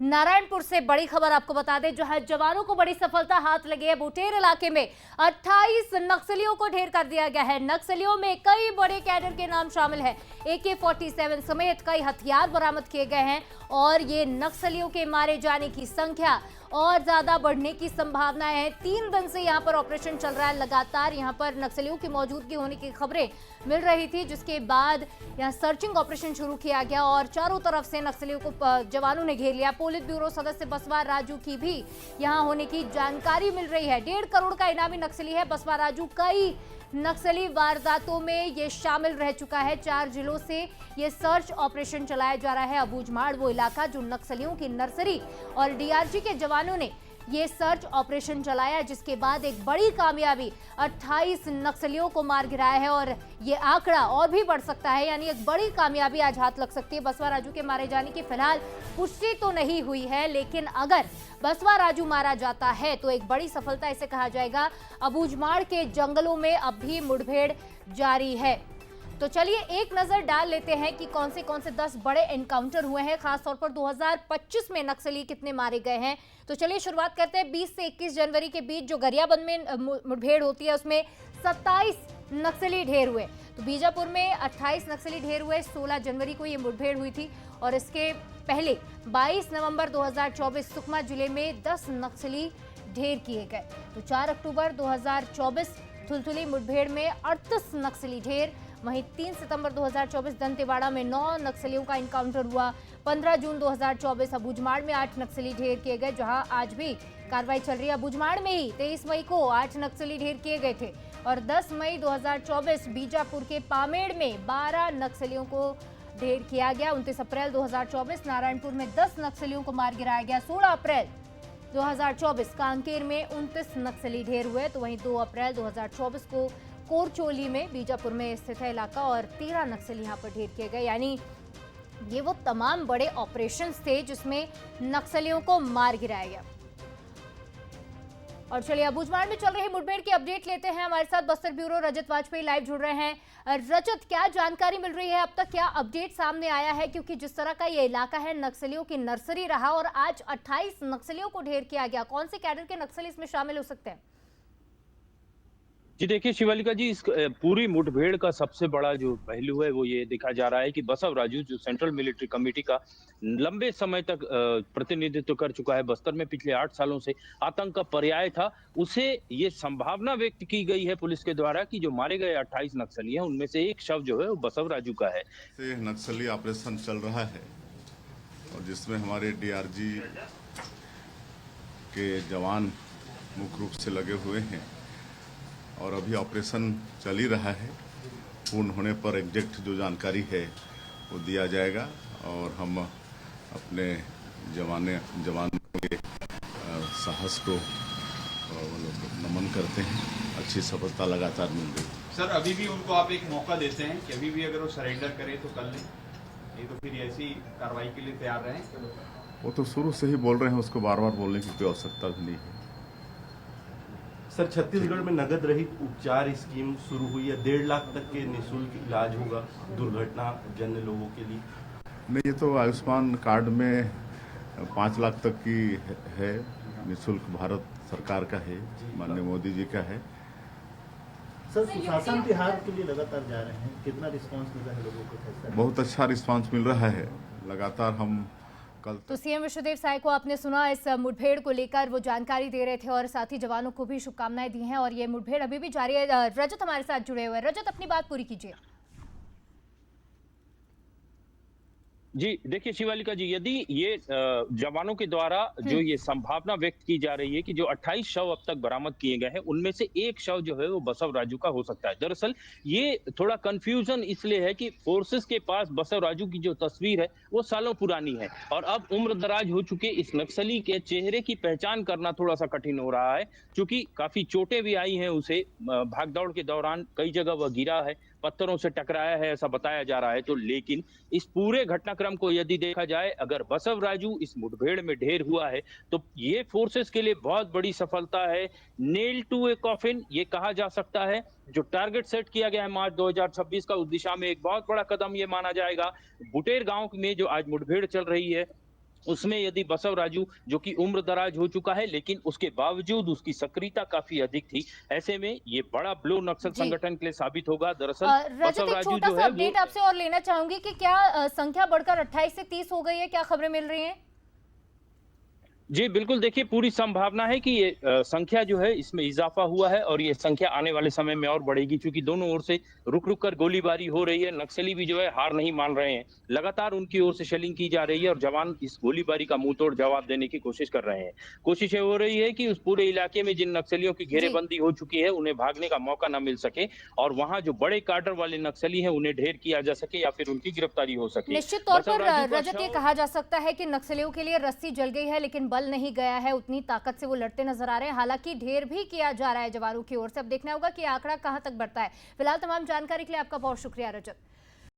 नारायणपुर से बड़ी खबर आपको बता दें, जहां जवानों को बड़ी सफलता हाथ लगी है। बुटेर इलाके में 28 नक्सलियों को ढेर कर दिया गया है। नक्सलियों में कई बड़े कैडर के नाम शामिल है। AK-47 समेत कई हथियार बरामद किए गए हैं और ये नक्सलियों के मारे जाने की संख्या और ज्यादा बढ़ने की संभावना है। 3 दिन से यहाँ पर ऑपरेशन चल रहा है। लगातार यहाँ पर नक्सलियों की मौजूदगी होने की खबरें मिल रही थी, जिसके बाद यहाँ सर्चिंग ऑपरेशन शुरू किया गया और चारों तरफ से नक्सलियों को जवानों ने घेर लिया। पुलिस ब्यूरो सदस्य बसवा राजू की भी यहाँ होने की जानकारी मिल रही है। 1.5 करोड़ का इनामी नक्सली है बसवा राजू। कई नक्सली वारदातों में ये शामिल रह चुका है। 4 जिलों से ये सर्च ऑपरेशन चलाया जा रहा है। अबूझमाड़ वो इलाका जो नक्सलियों की नर्सरी और DRG के जवानों ने ये सर्च ऑपरेशन चलाया, जिसके बाद एक बड़ी कामयाबी 28 नक्सलियों को मार गिराया है और ये आंकड़ा और भी बढ़ सकता है। यानी एक बड़ी कामयाबी आज हाथ लग सकती है। बसवा राजू के मारे जाने की फिलहाल पुष्टि तो नहीं हुई है, लेकिन अगर बसवा राजू मारा जाता है तो एक बड़ी सफलता इसे कहा जाएगा। अबूझमाड़ के जंगलों में अब भी मुठभेड़ जारी है। तो चलिए एक नजर डाल लेते हैं कि कौन से 10 बड़े एनकाउंटर हुए हैं, खासतौर पर 2025 में नक्सली कितने मारे गए हैं। तो चलिए शुरुआत करते हैं। 20 से 21 जनवरी के बीच जो गरियाबंद में मुठभेड़ होती है, उसमें 27 नक्सली ढेर हुए। तो बीजापुर में 28 नक्सली ढेर हुए। 16 जनवरी को ये मुठभेड़ हुई थी और इसके पहले 22 नवंबर 2024 सुकमा जिले में 10 नक्सली ढेर किए गए। तो 4 अक्टूबर 2024 थुलथुली मुठभेड़ में 38 नक्सली ढेर। वहीं 3 सितंबर 2024 दंतेवाड़ा में 9 नक्सलियों का इनकाउंटर हुआ। 15 जून 2024 अबूझमाड़ में 8 नक्सली ढेर किए गए, जहां आज भी कार्रवाई चल रही है। अबूझमाड़ में ही 23 मई को 8 नक्सली ढेर किए गए थे और 10 मई 2024 बीजापुर के पामेड़ में 12 नक्सलियों को ढेर किया गया। 29 अप्रैल 2024 नारायणपुर में 10 नक्सलियों को मार गिराया गया। 16 अप्रैल 2024 कांकेर में 29 नक्सली ढेर हुए। तो वहीं 2 अप्रैल 2024 को कोरचोली में बीजापुर में स्थित है इलाका और 13 नक्सली यहाँ पर ढेर किए गए। यानी ये वो तमाम बड़े ऑपरेशंस थे जिसमें नक्सलियों को मार गिराया गया। और चलिए अबूझमाड़ में चल रही मुठभेड़ की अपडेट लेते हैं। हमारे साथ बस्तर ब्यूरो रजत वाजपेयी लाइव जुड़ रहे हैं। रजत, क्या जानकारी मिल रही है अब तक, क्या अपडेट सामने आया है? क्योंकि जिस तरह का ये इलाका है नक्सलियों की नर्सरी रहा और आज 28 नक्सलियों को ढेर किया गया। कौन से कैडर के नक्सली इसमें शामिल हो सकते हैं? जी देखिए शिवालिका जी, इस पूरी मुठभेड़ का सबसे बड़ा जो पहलू है वो ये देखा जा रहा है कि बसव राजू जो सेंट्रल मिलिट्री कमेटी का लंबे समय तक प्रतिनिधित्व कर चुका है बस्तर में, पिछले 8 सालों से आतंक का पर्याय था, उसे ये संभावना व्यक्त की गई है पुलिस के द्वारा कि जो मारे गए 28 नक्सली हैं उनमें से एक शव जो है वो बसव राजू का है। नक्सली ऑपरेशन चल रहा है और जिसमें हमारे DRG के जवान मुख्य रूप से लगे हुए हैं और अभी ऑपरेशन चल ही रहा है। पूर्ण होने पर एग्जैक्ट जो जानकारी है वो दिया जाएगा और हम अपने जवानों के साहस को नमन करते हैं। अच्छी सफलता लगातार मिल रही है। सर, अभी भी उनको आप एक मौका देते हैं कि अभी भी अगर वो सरेंडर करें तो कर लें, नहीं तो फिर ऐसी कार्रवाई के लिए तैयार रहें? वो तो शुरू से ही बोल रहे हैं, उसको बार बार बोलने की कोई आवश्यकता भी नहीं है। सर, छत्तीसगढ़ में नगद रहित उपचार स्कीम शुरू हुई है। 1.5 लाख तक के निःशुल्क इलाज होगा दुर्घटना जन्य लोगों के लिए। नहीं, ये तो आयुष्मान कार्ड में 5 लाख तक की है। निःशुल्क भारत सरकार का है, माननीय मोदी जी का है। सर, सुशासन तिहार के लिए लगातार जा रहे हैं, कितना रिस्पांस मिल रहा है लोगों को? बहुत अच्छा रिस्पांस मिल रहा है। लगातार हम तो CM विश्वदेव साय को आपने सुना, इस मुठभेड़ को लेकर वो जानकारी दे रहे थे और साथ ही जवानों को भी शुभकामनाएं दी हैं और ये मुठभेड़ अभी भी जारी है। रजत हमारे साथ जुड़े हुए हैं। रजत, अपनी बात पूरी कीजिए। जी देखिए शिवालिका जी, यदि ये जवानों के द्वारा जो ये संभावना व्यक्त की जा रही है कि जो 28 शव अब तक बरामद किए गए हैं उनमें से एक शव जो है वो बसव राजू का हो सकता है। दरअसल ये थोड़ा कंफ्यूजन इसलिए है कि फोर्सेस के पास बसव राजू की जो तस्वीर है वो सालों पुरानी है और अब उम्र दराज हो चुके इस नक्सली के चेहरे की पहचान करना थोड़ा सा कठिन हो रहा है, क्योंकि काफी चोटें भी आई हैं उसे भागदौड़ के दौरान। कई जगह वह गिरा है, पत्थरों से टकराया है, ऐसा बताया जा रहा है। तो लेकिन इस पूरे घटनाक्रम को यदि देखा जाए, अगर बसव राजू इस मुठभेड़ में ढेर हुआ है तो ये फोर्सेस के लिए बहुत बड़ी सफलता है। नेल टू ए कॉफिन ये कहा जा सकता है। जो टारगेट सेट किया गया है मार्च 2026 का, उस दिशा में एक बहुत बड़ा कदम ये माना जाएगा। बुटेर गांव में जो आज मुठभेड़ चल रही है उसमें यदि बसव राजू जो कि उम्र दराज हो चुका है, लेकिन उसके बावजूद उसकी सक्रियता काफी अधिक थी। ऐसे में ये बड़ा ब्लो नक्सल जी। संगठन के लिए साबित होगा। दरअसल रजत, बसव एक राजू छोटा जो सा है अपडेट वो आपसे और लेना चाहूंगी कि क्या संख्या बढ़कर 28 से 30 हो गई है, क्या खबरें मिल रही हैं? जी, बिल्कुल देखिए पूरी संभावना है कि ये संख्या जो है इसमें इज़ाफ़ा हुआ है और ये संख्या आने वाले समय में और बढ़ेगी, क्योंकि दोनों ओर से रुक-रुक कर गोलीबारी हो रही है। नक्सली भी जो है हार नहीं मान रहे हैं। लगातार उनकी ओर से शेलिंग की जा रही है और जवान इस गोलीबारी का मुँहतोड़ जवाब देने की कोशिश कर रहे हैं। कोशिशें हो रही है कि उस पूरे इलाके में जिन नक्सलियों की जी। घेरेबंदी हो चुकी है, उन्हें भागने का मौका ना मिल सके और वहाँ जो बड़े काडर वाले नक्सली हैं, उन्हें ढेर किया जा सके या फिर उनकी गिरफ्तारी हो सके। निश्चित तौर बसव पर राजू का रजत, ये शव कहा जा सकता है कि नक्सलियों के लिए रस्सी जल गई है लेकिन बल नहीं गया है, उतनी ताकत से वो लड़ते नजर आ रहे हैं। हालांकि ढेर भी किया जा रहा है जवानों की ओर से। अब देखना होगा कि आंकड़ा कहां तक बढ़ता है। फिलहाल तमाम जानकारी के लिए आपका बहुत शुक्रिया रजत।